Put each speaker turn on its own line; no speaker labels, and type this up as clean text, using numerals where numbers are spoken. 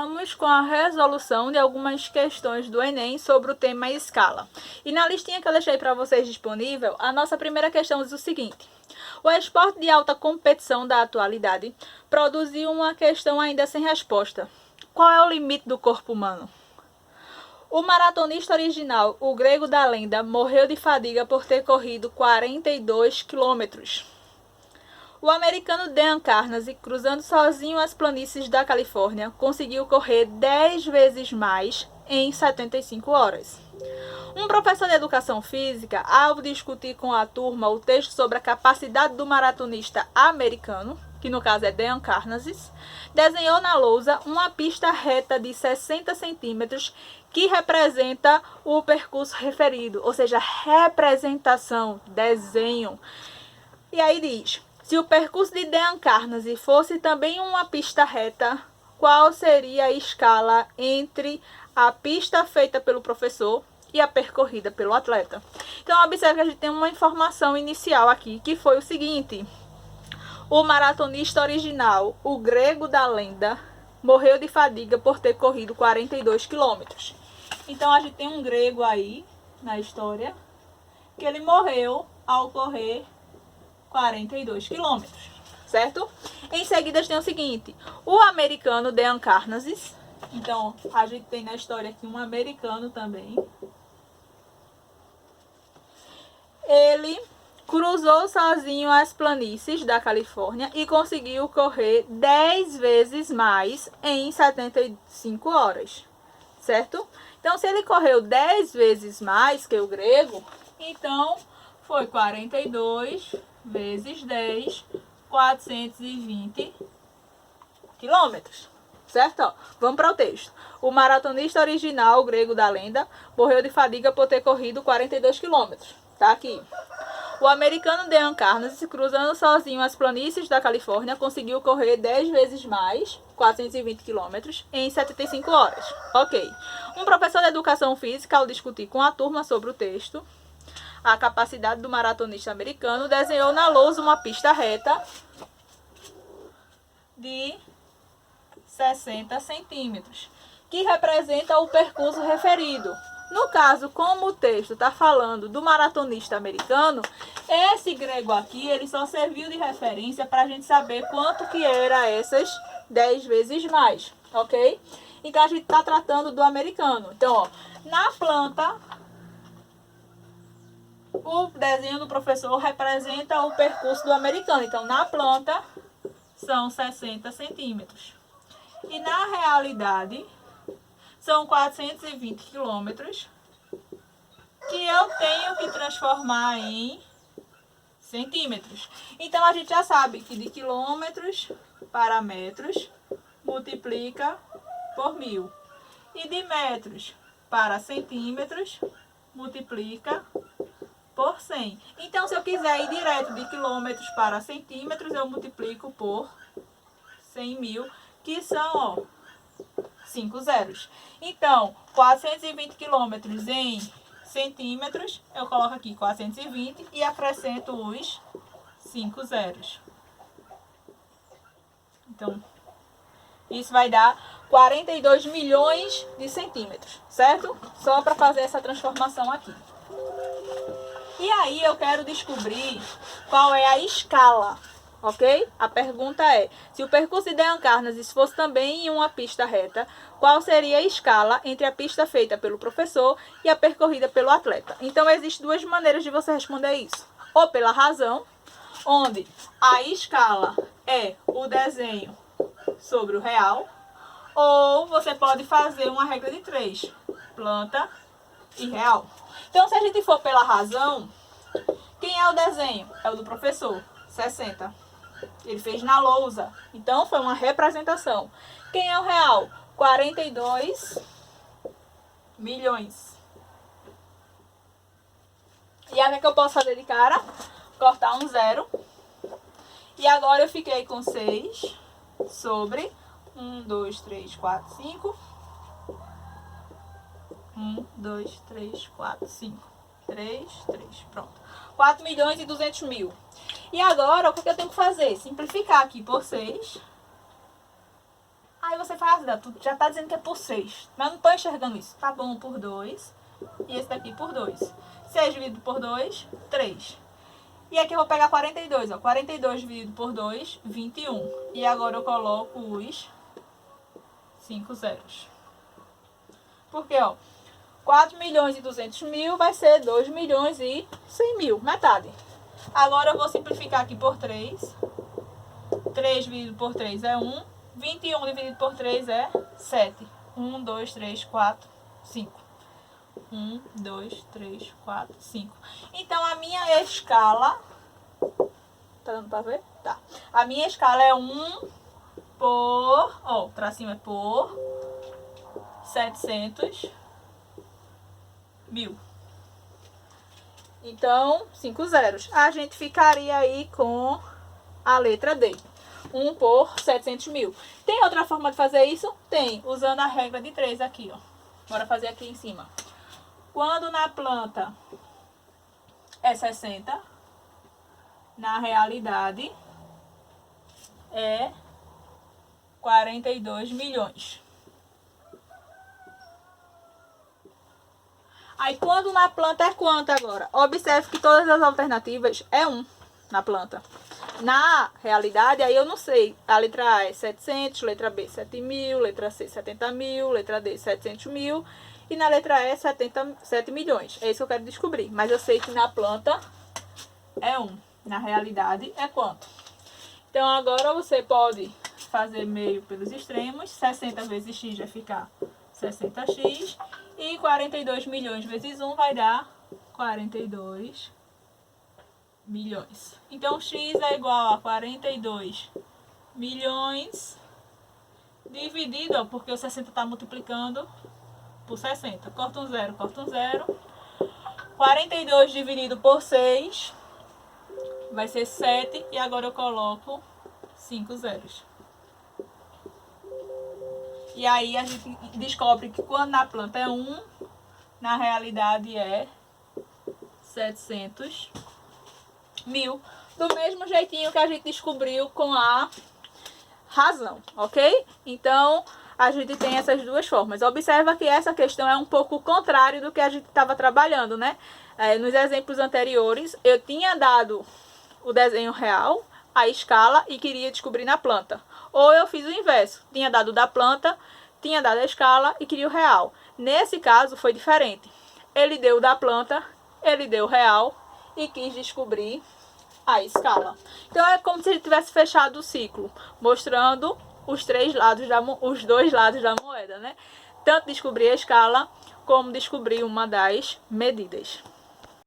Vamos com a resolução de algumas questões do Enem sobre o tema escala. E na listinha que eu deixei para vocês disponível, a nossa primeira questão diz o seguinte: o esporte de alta competição da atualidade produziu uma questão ainda sem resposta. Qual é o limite do corpo humano? O maratonista original, o grego da lenda, morreu de fadiga por ter corrido 42 quilômetros. O americano Dan Carnegie, cruzando sozinho as planícies da Califórnia, conseguiu correr 10 vezes mais em 75 horas. Um professor de educação física, ao discutir com a turma o texto sobre a capacidade do maratonista americano, que no caso é Dan Carnegie, desenhou na lousa uma pista reta de 60 centímetros que representa o percurso referido, ou seja, representação, desenho. E aí diz: se o percurso de Dan Carnegie fosse também uma pista reta, qual seria a escala entre a pista feita pelo professor e a percorrida pelo atleta? Então, observe que a gente tem uma informação inicial aqui, que foi o seguinte: o maratonista original, o grego da lenda, morreu de fadiga por ter corrido 42 quilômetros. Então, a gente tem um grego aí na história, que ele morreu ao correr 42 quilômetros, certo? Em seguida, a gente tem o seguinte: o americano Dan Carnegie. Então, a gente tem na história aqui um americano também. Ele cruzou sozinho as planícies da Califórnia e conseguiu correr 10 vezes mais em 75 horas, certo? Então, se ele correu 10 vezes mais que o grego, então foi 42 vezes 10, 420 quilômetros, certo? Ó, vamos para o texto. O maratonista original, o grego da lenda, morreu de fadiga por ter corrido 42 quilômetros. Tá aqui. O americano Dan Carnegie, cruzando sozinho as planícies da Califórnia, conseguiu correr 10 vezes mais, 420 quilômetros, em 75 horas. Ok. Um professor de educação física, ao discutir com a turma sobre o texto, a capacidade do maratonista americano, desenhou na lousa uma pista reta de 60 centímetros, que representa o percurso referido. No caso, como o texto está falando do maratonista americano, esse grego aqui, ele só serviu de referência para a gente saber quanto que era essas 10 vezes mais, ok? Então, a gente está tratando do americano. Então, ó, na planta, o desenho do professor representa o percurso do americano. Então, na planta, são 60 centímetros. E na realidade, são 420 quilômetros que eu tenho que transformar em centímetros. Então, a gente já sabe que de quilômetros para metros multiplica por 1000. E de metros para centímetros multiplica por 100. Então, se eu quiser ir direto de quilômetros para centímetros, eu multiplico por 100.000, que são, ó, 5 zeros. Então, 420 quilômetros em centímetros, eu coloco aqui 420 e acrescento os 5 zeros. Então, isso vai dar 42 milhões de centímetros, certo? Só para fazer essa transformação aqui. E aí eu quero descobrir qual é a escala, ok? A pergunta é: se o percurso de Dan Carnegie fosse também em uma pista reta, qual seria a escala entre a pista feita pelo professor e a percorrida pelo atleta? Então, existem duas maneiras de você responder isso. Ou pela razão, onde a escala é o desenho sobre o real, ou você pode fazer uma regra de 3, planta e real. Então, se a gente for pela razão, quem é o desenho? É o do professor, 60. Ele fez na lousa, então foi uma representação. Quem é o real? 42 milhões. E aí o que eu posso fazer de cara? Cortar um zero. E agora eu fiquei com 6 sobre 1, 2, 3, 4, 5. 1, 2, 3, 4, 5. 3, pronto. 4 milhões e 200 mil. E agora, o que eu tenho que fazer? Simplificar aqui por 6. Aí você faz, tu já tá dizendo que é por 6. Mas eu não tô enxergando isso. Tá bom, por 2. E esse daqui por 2. 6 dividido por 2, 3. E aqui eu vou pegar 42, ó. 42 dividido por 2, 21. E agora eu coloco os 5 zeros. Porque, ó, 4 milhões e 200 mil vai ser 2 milhões e 100 mil, metade. Agora eu vou simplificar aqui por 3. 3 dividido por 3 é 1. 21 dividido por 3 é 7. 1, 2, 3, 4, 5. 1, 2, 3, 4, 5. Então, a minha escala... Tá dando pra ver? Tá. A minha escala é 1 por... Ó, o tracinho é por 700 mil. Então, 5 zeros. A gente ficaria aí com a letra D. 1 por 700 mil. Tem outra forma de fazer isso? Tem, usando a regra de 3 aqui, ó. Bora fazer aqui em cima. Quando na planta é 60, na realidade é 42 milhões. Aí quando na planta é quanto agora? Observe que todas as alternativas é 1 na planta. Na realidade, aí eu não sei. A letra A é 700, letra B 7 mil, letra C 70 mil, letra D 700 mil. E na letra E 7 milhões. É isso que eu quero descobrir. Mas eu sei que na planta é 1. Na realidade é quanto? Então agora você pode fazer meio pelos extremos. 60 vezes x vai ficar 60x. E 42 milhões vezes 1 vai dar 42 milhões. Então, x é igual a 42 milhões dividido, ó, porque o 60 está multiplicando por 60. Corta um zero, corta um zero. 42 dividido por 6 vai ser 7. E agora eu coloco 5 zeros. E aí a gente descobre que quando na planta é 1, na realidade é 700 mil. Do mesmo jeitinho que a gente descobriu com a razão, ok? Então, a gente tem essas duas formas. Observa que essa questão é um pouco contrário do que a gente estava trabalhando, né? Nos exemplos anteriores, eu tinha dado o desenho real, a escala e queria descobrir na planta. Ou eu fiz o inverso, tinha dado da planta, tinha dado a escala e queria o real. Nesse caso foi diferente. Ele deu da planta, ele deu o real e quis descobrir a escala. Então é como se ele tivesse fechado o ciclo, mostrando os dois lados da moeda, né? Tanto descobrir a escala como descobrir uma das medidas.